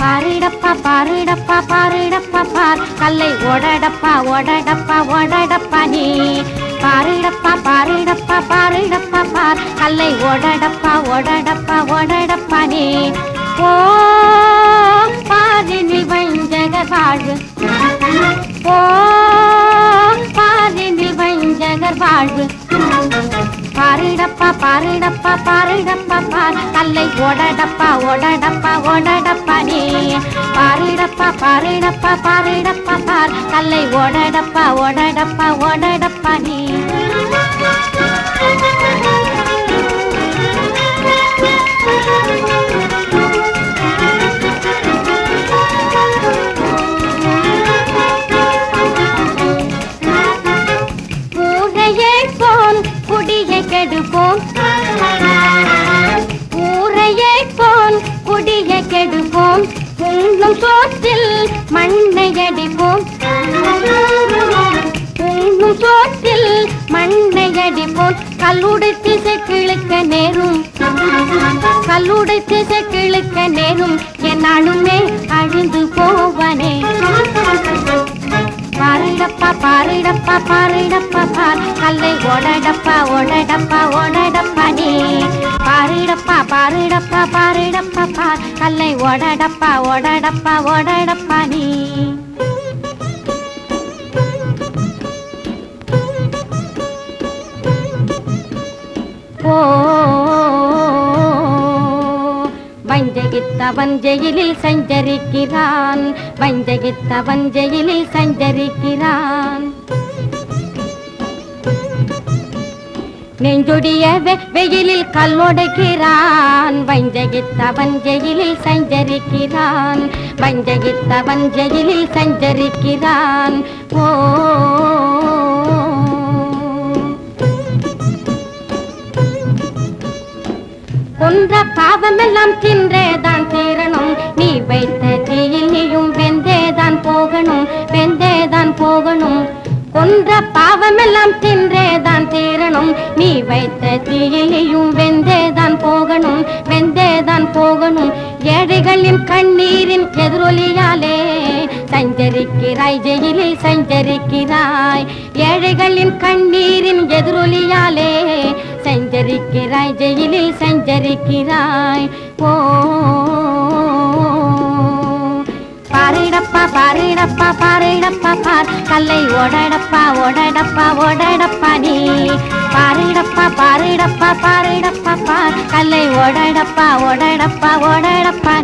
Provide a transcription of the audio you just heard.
பாரிடப்பா பாரிடப்பா பாரிடப்பா பார் கல்லை ஓடடப்பா ஓடடப்பா ஓடடப்பா நீ பாரிடப்பா பாரிடப்பா பாரிடப்பா பார் கல்லை ஓடடப்பா ஓடடப்பா ஓடடப்பா நீ ஓ பாதினில் வஞ்சகர் வாழ்வு ஓ பாதினில் வஞ்சகர் வாழ்வு பாரிடப்பா பாரிடப்பா பாரிடப்பா பார் கல்லை ஓடடப்பா ஓடடப்பா ஓடடப்பா நீ பாரிடப்பா பாரிடப்பா பாரிடப்பா பார் கல்லை ஓடடப்பா ஓடடப்பா ஓடடப்பா நீ குடியை கெடுப்போம் ஊரையை போல் குடியை கெடுப்போம் உண்ணும் சோற்றில் மண்ணை அடிப்போம் உண்ணும் சோற்றில் மண்ணை அடிப்போம் கல்லுடை திசை கிழக்க நேரும் கல்லுடை திசை கிழக்க நேரும் என்னாலுமே அழிந்து போவனே பாரிடப்பா பாரிடப்பா பாரிடப்பா பார் கல்லை ஓடடப்பா ஓடடப்பா ஓடடப்பா நீ பாரிடப்பா பாரிடப்பா பாரிடப்பா பார் கல்லை ஓடடப்பா ஓடடப்பா ஓடடப்பா நீ ஓ வஞ்சகித்தவன் ஜெயிலில் சஞ்சரிக்கிறான் வஞ்சகித்தவன் ஜெயிலில் சஞ்சரிக்கிறான் நெஞ்சொடிய வெயிலில் கல்லொடைக்கிறான் வஞ்சகித்தவன் ஜெயிலில் சஞ்சரிக்கிறான் வஞ்சகித்தவன் ஜெயிலில் சஞ்சரிக்கிறான் ஓ கொன்ற பாவமெல்லாம் தின்றேதான் தீரணும் நீ வைத்த தீயில் நீயும் வெந்தேதான் போகணும் வெந்தேதான் போகணும் கொன்ற பாவமெல்லாம் தின்றேதான் தீரணும் நீ வைத்த தீயில் நீயும் வெந்தேதான் போகணும் வெந்தேதான் போகணும் ஏழைகளின் கண்ணீரின் எதிரொலியாலே சஞ்சரிக்கிறாய் ஜெயிலில் சஞ்சரிக்கிறாய் ஏழைகளின் கண்ணீரின் எதிரொலியாலே சஞ்சரிக்கிறாய் ஜெயிலில் சஞ்சரிக்கிறாய் ஓ பாரிடப்பா பாரிடப்பா பாரிடப்பா பார் கல்லை ஓடடப்பா ஓடடப்பா ஓடடப்பா நீ பாரிடப்பா பாரிடப்பா பாரிடப்பா பார் கல்லை ஓடடப்பா ஓடடப்பா ஓடடப்பா